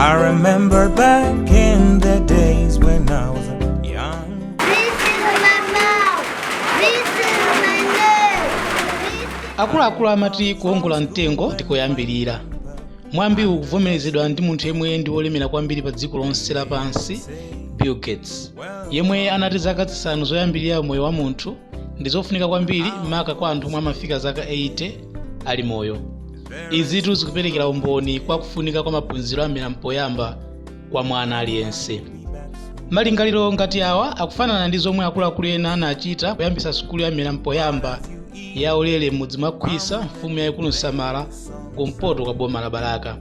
I remember back in the days when I was young. This is my mouth. This is my nose. Akuluakulu amati kuongola mtengo ndikoyambirira. Mwambi ukuvomerezedwa ndi munthu yemwe ndi wolemera kwambiri pa dziko lonse lapansi, Bill Gates, yemwe anati zaka zisanu zoyambirira moyo wa munthu ndi zofunika kwambiri maka kwa anthu omwe amafika zaka 80 ali moyo. Izitu zikuperekera umboni kwa kufunika kwa maphunziro amene mpoyamba kwa mwana aliyense. Malingaliro ngati awa akufanana ndi zomwe akuluakulu ena anachita kuyambisa sukulu yamene mpoyamba ya ulere m'mudzi mwa Chisa, mfumu yayikulu Nsamala, kumpoto kwa boma la Baraka.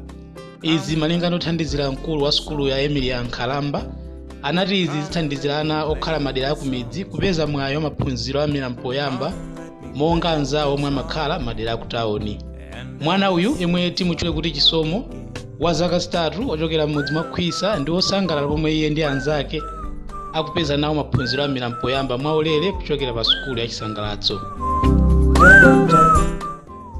Izi malinga nothandizira mkulu wa sukulu ya Emilia Nkhalamba anati izi zithandizira ana okhala madera akumidzi kupeza mwayi wa maphunziro amene mpoyamba monga anzawo omwe amakhala madera akutawuni. Mwana uyu yemwe timutchule kuti Chisomo wa zaka 3 ochokera m'mudzi mwa Chisa ndi wosangalala pomwe iye ndi anzake akupeza nawo maphunziro amene mpoyamba mwaulere kuchokera pa sukulu ya Chisangalatso.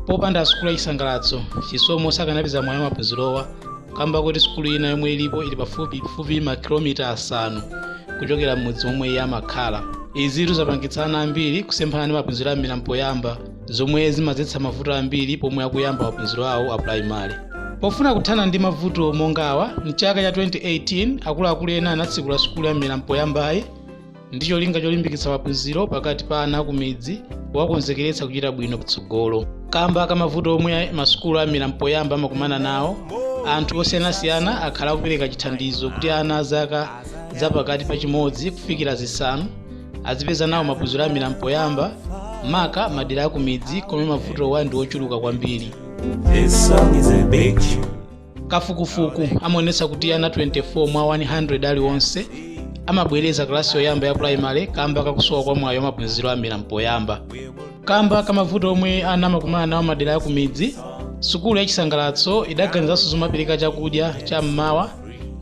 Popanda sukulu ya Chisangalatso, Chisomo sakanapeza mwayi wa maphunzirowa kamba kuti sukulu ina yomwe ilipo ili pafupi makilomita 5 kuchokera m'mudzi momwe iye amakhala. Izitu zapangitsa ana ambiri kusemphana ndi maphunziro amene mpoyamba zomwe zimadzetsa mavuto ambiri pomwe akuyamba maphunziro awo a primary. Pofuna kuthana ndi mavuto mongawa, mchaka cha 2018 akuluakulu ena anatsekula sukulu yamene mpoyambayi ndi cholinga cholimbikitsa maphunziro pakati pa ana akumidzi powakonzekeretsa kuchita bwino kutsogolo. Kamba kamavuto omwe masukulu amene mpoyamba amakumana nawo, anthu osiyanasiyana akhala kupereka chithandizo kuti ana azaka zapakati pa chimodzi kufikira zisanu azipeza nawo maphunziro amene mpoyamba maka madera akumidzi komwe mavutowa ndi ochuluka kwambiri. Kafukufuku amaonetsa kuti ana 24 mwa 100 aliwonse amabwereza klasi yoyamba ya primary kamba kakusowa kwa mwayi wa maphunziro amene mpoyamba. Kamba kamavuto omwe ana amakumana nawo madera akumidzi, sukulu ya Chisangalatso idaganizanso zomapereka chakudya cha mmawa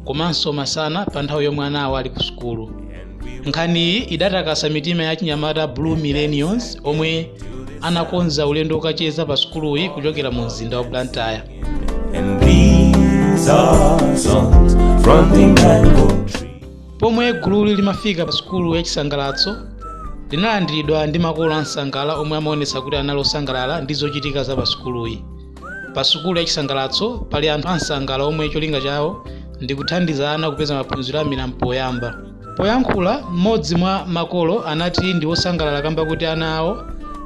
komanso masana pa nthawi yomwe anawo ali ku sukulu. Nkhani iyi idatakasa mitima ya chinyamata Blue Millennials omwe anakonza ulendo ukacheza pa sukuluyi kuchokera mu mzinda wa Blantyre. Pomwe gululi limafika pa sukulu ya Chisangalatso linalandiridwa ndi makolo ansangala omwe amaonetsa kuti anali osangalala ndi zochitika za pa sukuluyi. Pa sukulu ya Chisangalatso pali anthu ansangala omwe cholinga chawo ndi kuthandiza ana kupeza maphunziro amene mpoyamba. Poyankhula, mmodzi mwa makolo anati ndi wosangalala kamba kuti ana awo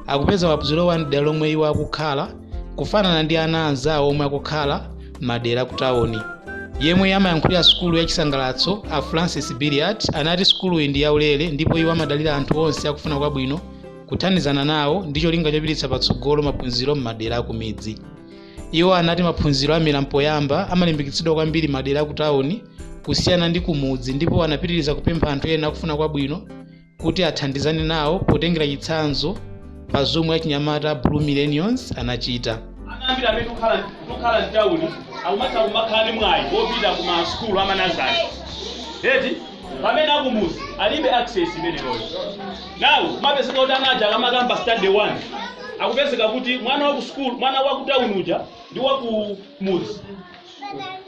akupeza maphunziro wa mdera lomwe iwo akukhala kufanana ndi ana anzawo omwe akukhala madera kutawuni. Yemwe amayankhulira sukulu ya Chisangalatso a Francis Billiard anati sukulu iyi ndi yaulere ndipo iwo amadalira anthu onse akufuna kwabwino kuthandizana nawo ndi cholinga chopititsa patsogolo maphunziro m'madera akumidzi. Iwo anati maphunziro amene mpoyamba amalimbikitsidwa kwambiri madera akutawuni kusiyana ndi kumudzi, ndipo anapitiriza kupempha anthu ena akufuna kwabwino kuti athandizane nawo potengera chitsanzo pa zomwe achinyamata Blue Millennials anachita. Ambiri amene tukhala mtawuni akumatha kumakhala ndi mwayi wopita ku masukulu amanazari. Eti pamene akumuzi alibe access imeneyo. Nawo mapeseka kuti anaja akamakamba stand 1 akupeseka kuti mwana wa ku school, mwana wa ku town uja ndi wa ku muzi.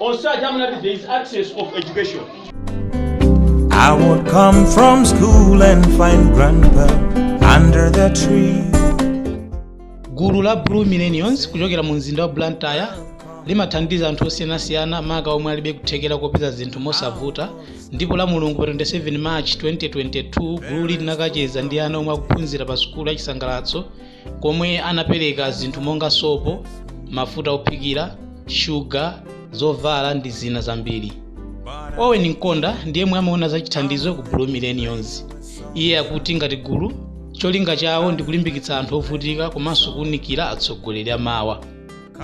Osaja amanati there is access of education. I would come from school and find grandpa under the tree. Gulu la Blue Millennials kuchokera mu mzinda wa Blantyre limathandiza anthu osiyanasiyana maka omwe alibe kuthekera kopeza zinthu mosavuta, ndipo la Mulungu pa 27 March 2022 gulu linakacheza ndi ana omwe akuphunzira pa sukulu ya Chisangalatso komwe anapereka zinthu monga sopo, mafuta ophikira, sugar, zovala ndi zina zambiri. Owen Nkonda ndiye mwe amaona za chithandizo ku Blue Millennials. Iye akuti ngati gulu cholinga chawo ndi kulimbikitsa anthu ovutika komanso kuunikira atsogoleri amawa.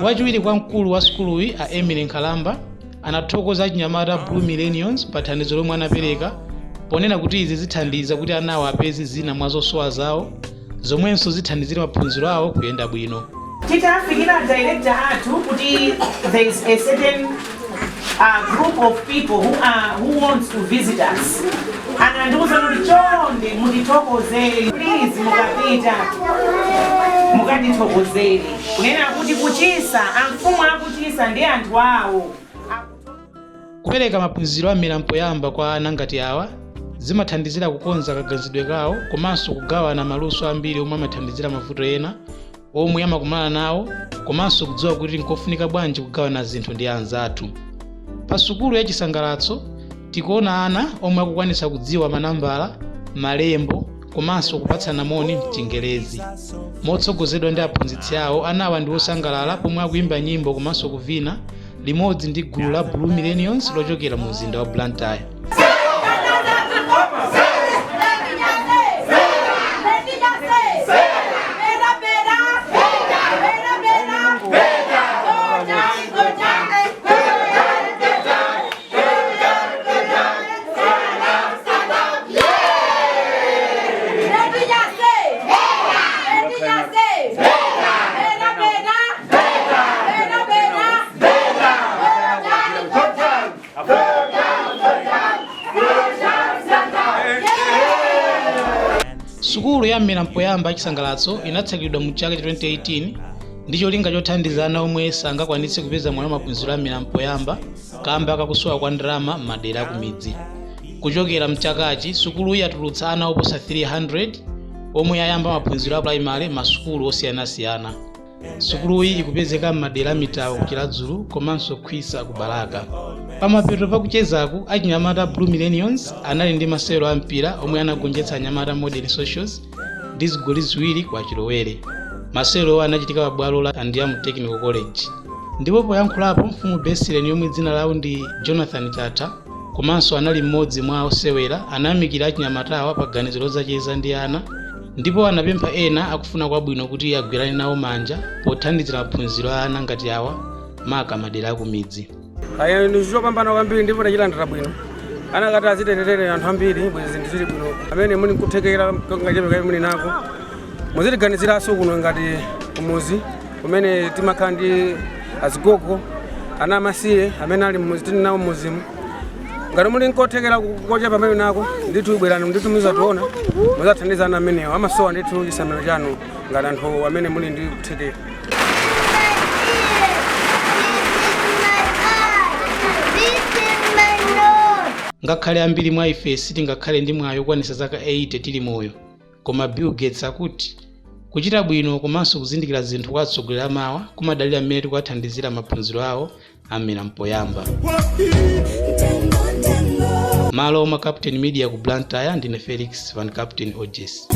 Wachiwiri kwa mkulu wa sukuluyi a Emily Nkhalamba anathokoza chinyamata Blue Millennials pa thandizo lomwe anapereka ponena kuti izi zithandiza kuti anawo apeze zina mwa zosowa zawo zomwenso zithandizira maphunziro awo kuyenda bwino. Titafikira director athu kuti there is a certain group of people who wants to visit us. And nduza nulichonde mutitokozeli, please mukapita mukatitokozeli. Kunena kuti kuchisa, amfumu akuchisa ndi anthu awo. Kupereka maphunziro amira mpoyamba kwa ana ngati awa zimathandizira kukonza kaganizidwe kawo komanso kugawana maluso ambiri omwe amathandizira mavuto ena omwe amakumana nawo komanso kudziwa kuti nkofunika bwanji kugawana zinthu ndi anzathu. Pa sukulu ya chisangalatso tikuona ana omwe akukwanisa kudziwa manambala, malembo komanso kupatsana moni mchingerezi. Motsogozedwa ndi aphunzitsi awo, anawa ndi osangalala pomwe akuyimba nyimbo komanso kuvina limodzi ndi gulu la Blue Millennials lochokera mu mzinda wa Blantyre. Sukulu ya mmera mpoyamba chisangalatso inatsegulidwa mu chaka cha 2018 ndi cholinga chothandiza ana omwe sangakwanitse kupeza mwayi wa maphunziro a mmera mpoyamba kamba kakusowa kwa ndalama m'madera aku midzi. Kuchokera mchakachi, sukulu yatulutsa ana oposa 300 omwe ayamba maphunziro a primary masukulu osiyanasiyana. Sukuluyi ikupezeka m'madera Mitawo ku Chiladzulu komanso Chisa ku Balaka. Pamapeto pakuchezaku, achinyamata Blue Millennials anali ndi masewero a mpira omwe anagonjetsa anyamata Modern Socials ndi zigoli ziwiri kwa Chilowere. Masewero anachitika pa bwalo la Andiam Technical College. Ndipo poyankhulapo mfumu Besileni yomwe dzina lawo ndi Jonathan Chata komanso anali mmodzi mwa osewera anayamikira achinyamatawa pa ganizo lozacheza ndi ana ndipo anapempha ena akufuna kwabwino kuti agwirane nawo manja pothandizira maphunziro a ana ngati awa maka madera aku midzi. Aya ndizopambana kwambiri ndipo tachilandira bwino. Ana ngati azitetetere anthu ambiri bwezi zinthu zili bwino. Amene muli kuthekera ngachepeka muli nako. Muzitiganiziraso kuno ngati kumuzi kumene timakhala ndi azigogo ana amasiye amene ali mmuzi nawo muzimu. Ngati muli nkothekera kukocha pamene nako ndithu bwerani ndithu muzationa muzathandiza ana amenewo amasowa ndithu chisamiro chanu ngati anthu amene muli ndi kuthekera. Ngakhale ambiri mwa ife sitingakhale ndi mwayi okwanisa zaka 80 tili moyo, koma Bill Gates akuti kuchita bwino komanso kuzindikira zinthu kwa atsogoleri amawa kumadalira amene tikuwathandizira maphunziro awo amera mpoyamba. Malo ma Captain Media ku Blantyre ndine Felix Van Captain Ojes.